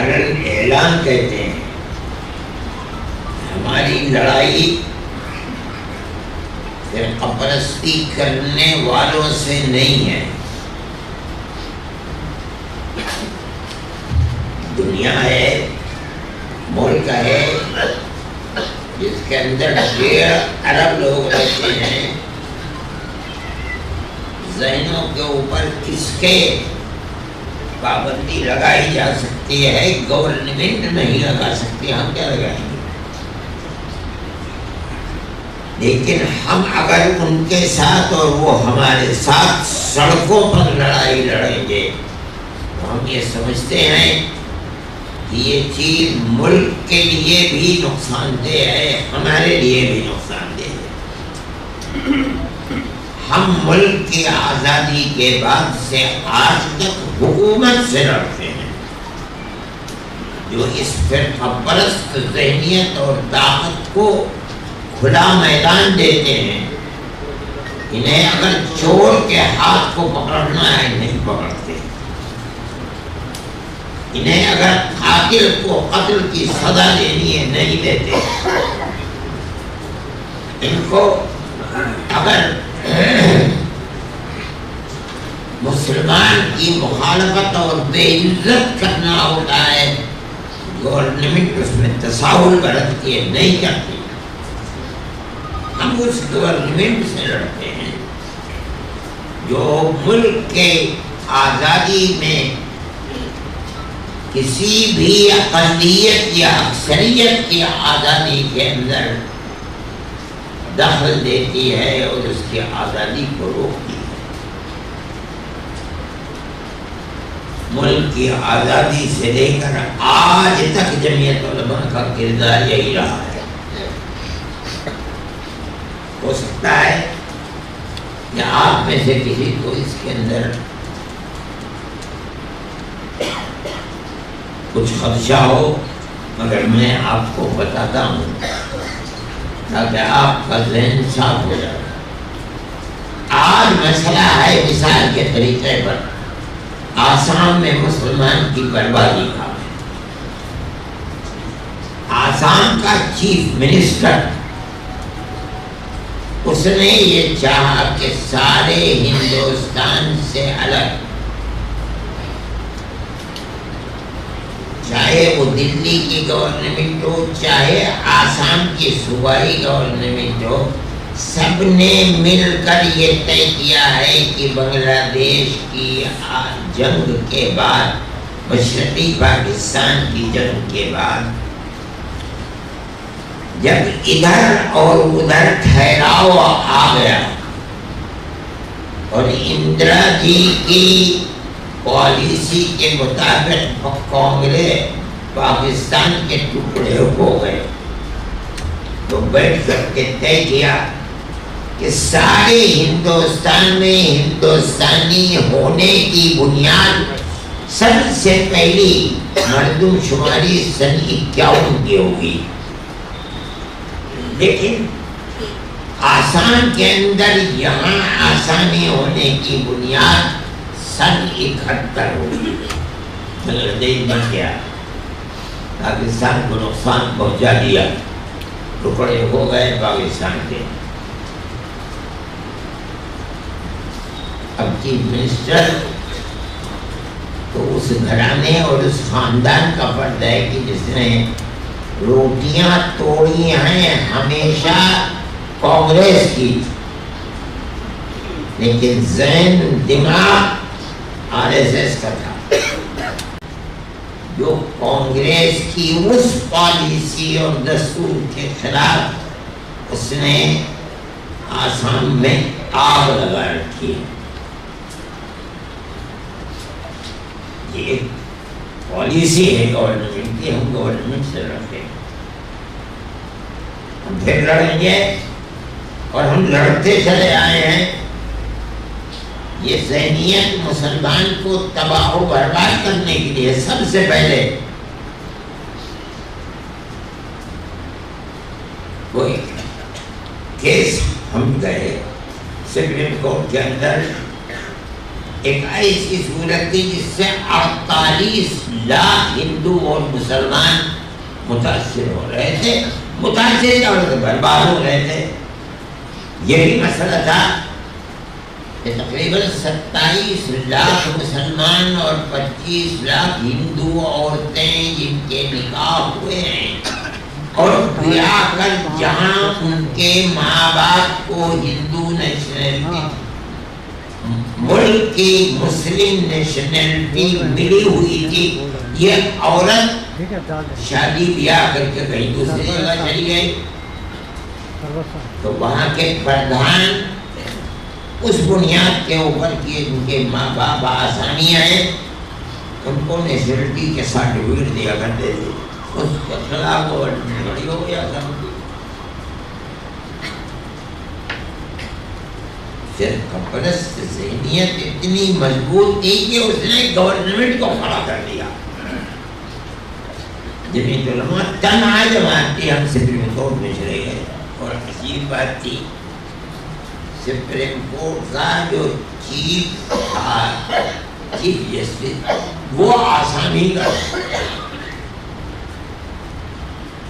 اعلان کہتے ہیں ہماری لڑائی فرقہ پرستی کرنے والوں سے نہیں ہے. دنیا ہے، ملک ہے جس کے اندر 1.5 ارب لوگ رہتے ہیں. ذہنوں کے اوپر کس کے پابندی لگائی جا سکتی ہے؟ گورنمنٹ نہیں لگا سکتی، ہم کیا لگائیں گے؟ لیکن ہم اگر ان کے ساتھ اور وہ ہمارے ساتھ سڑکوں پر لڑائی لڑیں گے تو ہم یہ سمجھتے ہیں کہ یہ چیز ملک کے لیے بھی نقصان دہ ہے، ہمارے لیے بھی نقصان دہ ہے. ہم ملک کی آزادی کے بعد سے آج تک حکومت سے لڑتے ہیں جو اس فرقہ پرست ذہنیت اور طاقت کو کھلا میدان دیتے ہیں. انہیں اگر چور کے ہاتھ کو پکڑنا ہے نہیں پکڑتے، انہیں اگر قاتل کو قتل کی سزا دینی ہے نہیں دیتے. ان کو اگر مسلمان کی مخالفت اور بے عزت کرنا ہوتا ہے گورنمنٹ اس میں تساہل برتتی ہے، نہیں کرتی. ہم اس گورنمنٹ سے لڑتے ہیں جو ملک کے آزادی میں کسی بھی اقلیت یا اکثریت کی آزادی کے اندر دخل دیتی ہے اور اس کی آزادی کو روکتی ہے. ملک کی آزادی سے لے کر آج تک جمعیت علماء کا کردار یہی رہا ہے. ہو سکتا ہے کہ آپ میں سے کسی کو اس کے اندر کچھ خدشہ ہو، مگر میں آپ کو بتاتا ہوں تاکہ آپ کا ذہن صاف ہو جائے. آج مسئلہ ہے مثال کے طریقے پر آسام میں مسلمان کی بربادی کا. آسام کا چیف منسٹر اس نے یہ چاہا کہ سارے ہندوستان سے الگ، چاہے وہ دلی کی گورنمنٹ ہو چاہے آسام کی صوبائی گورنمنٹ ہو، سب نے مل کر یہ طے کیا ہے کہ بنگلہ دیش کی جنگ کے بعد، مشرقی پاکستان کی جنگ کے بعد، جب ادھر اور ادھر ٹھہراؤ آ گیا اور اندرا جی کی پالیسی کے مطابق کانگریس پاکستان کے ٹکڑے ہو گئے، تو بیٹھ کر کے طے کیا کہ سارے ہندوستان میں ہندوستانی ہونے کی بنیاد سب سے پہلی مردم شماری سن 51 کی ہوگی. لیکن آسام کے اندر یہاں آسامی ہونے کی بنیاد سن 71 ہوگی. بنگلہ دیش بن گیا، پاکستان کو نقصان پہنچا دیا، ٹکڑے ہو گئے پاکستان کے. اب چیف منسٹر تو اس گھرانے اور اس خاندان کا فرد ہے کہ جس نے روٹیاں توڑی ہیں ہمیشہ کانگریس کی، لیکن ذہن دماغ RSS کا تھا جو کانگریس کی اس پالیسی اور دستور کے خلاف اس نے آسام میں آگ لگا رکھی. یہ پالیسی ہے گورنمنٹ کی، ہم گورنمنٹ سے لڑتے ہیں، ہم پھر لڑیں گے اور ہم لڑتے چلے آئے ہیں. یہ ذہنیت مسلمان کو تباہ و برباد کرنے کے لیے سب سے پہلے کوئی کیس ہم گئے سپریم کورٹ کے اندر ایک ایسی صورت تھی جس سے 48 لاکھ ہندو اور مسلمان متاثر ہو رہے تھے، متاثر اور برباد ہو رہے تھے۔ یہ بھی مسئلہ تھا کہ تقریباً 27 لاکھ مسلمان اور 25 لاکھ ہندو عورتیں جن کے نکاح ہوئے ہیں اور بیاہ کر جہاں ان کے ماں باپ کو ہندو نیشنلٹی، ملک کی مسلم نیشنلٹی ملی ہوئی تھی، یہ عورت شادی بیاہ کر کے کہیں دوسری جگہ چلی گئی تو وہاں کے پردھان اس بنیاد کے اوپر کہ ان کے ماں باپ آسانیاں ہیں ان کو نیشنلٹی کے سرٹیفکیٹ دیا کرتے تھے، اس کے خلاف وہ بڑی ہو گیا تھا۔ فرقہ ذہنیت اتنی مضبوط تھی کہ اس نے گورنمنٹ کو کھڑا کر دیا۔ جمعیت علماء تنہا جماعت تھی، ہم سپریم کورٹ میں چلے گئے اور عجیب بات تھی سپریم کورٹ کا جو چیف تھا، چیف جسٹس، وہ آسامی کا،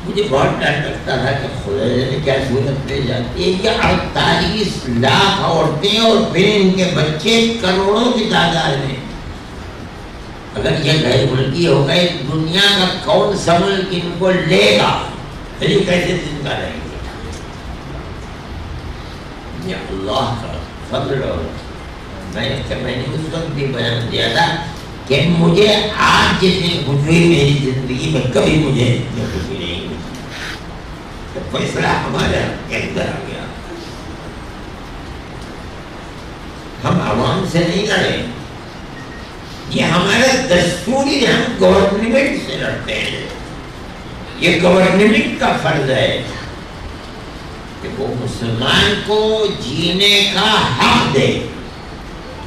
مجھے بہت ڈر لگتا تھا کہ خدا جانے کیا صورت پہ جاتی ہے۔ یہ 48 لاکھ عورتیں اور پھر ان کے بچے کروڑوں کی تعداد میں، اگر یہ غیر ملکی ہو گئے دنیا کا کون سا ملک ان کو لے گا؟ پھر یہ کیسے زندہ رہیں گے؟ یہ اللہ کا فضل اور میں نے اس وقت بھی بیان دیا تھا کہ مجھے آج جتنی خوشی میری زندگی میں کبھی مجھے خوشی نہیں ہوئی۔ فیصلہ ہمارے اندر آ گیا، ہم عوام سے نہیں لڑے، یہ ہمارا دستوری، ہم گورنمنٹ سے لڑتے ہیں۔ یہ گورنمنٹ کا فرض ہے کہ وہ مسلمان کو جینے کا حق دے،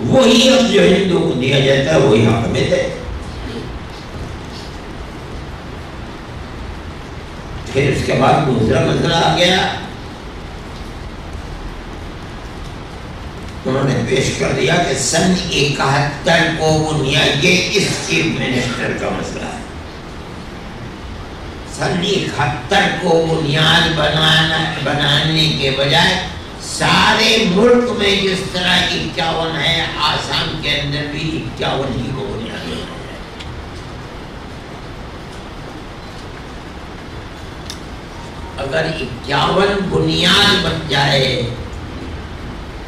وہی حق جو ہندو کو دیا جاتا ہے وہی حق میں دے۔ پھر اس کے بعد دوسرا مسئلہ آ گیا، انہوں نے پیش کر دیا کہ سن 71 کو بنیاد، یہ اس چیف منسٹر کا مسئلہ ہے، سن 71 کو بنیاد بنانے کے بجائے سارے ملک میں جس طرح 51 ہے، آسام کے اندر بھی 51 ہی کو بنیاد بنانا ہے۔ اگر 51 بنیاد بن جائے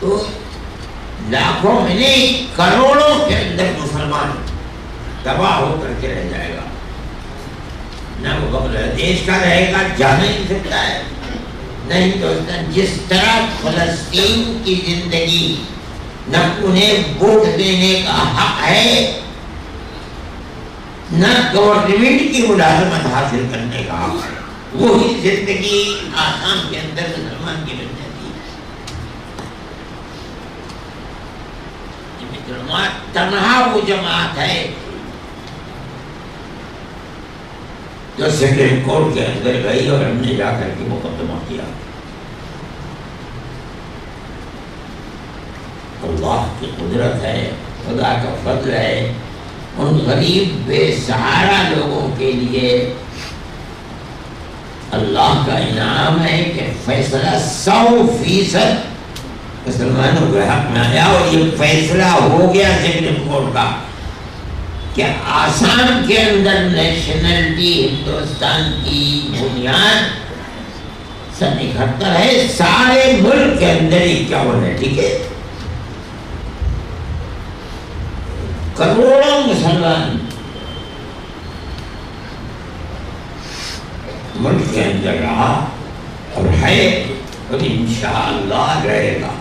تو لاکھوں میں نہیں کروڑوں کے اندر مسلمان تباہ ہو کر کے رہ جائے گا، نہ وہ بنگلہ دیش کا رہے گا، جا نہیں سکتا ہے، نہیں ہندوستان۔ جس طرح فلسطین کی زندگی نہ انہیں ووٹ دینے کا حق ہے، نہ گورنمنٹ کی ملازمت حاصل کرنے کا حق ہے، وہی زندگی آسام کے اندر مسلمان کی بن جاتی ہے۔ جماعت تنہا وہ جماعت ہے جو سپریم کورٹ کے اندر گئی اور ہم نے جا کر کے مقدمہ کیا۔ اللہ کی قدرت ہے، خدا کا فضل ہے، ان غریب بے سہارا لوگوں کے لیے اللہ کا انعام ہے کہ فیصلہ 100% مسلمانوں کے حق میں آیا، اور یہ فیصلہ ہو گیا سپریم کورٹ کا کہ آسام کے اندر نیشنلٹی ہندوستان کی بنیاد سن 71 ہے، سارے ملک کے اندر 51 ہے، ٹھیک ہے؟ کروڑوں مسلمان ملک کے اندر رہا اور ہے اور انشاءاللہ رہے گا۔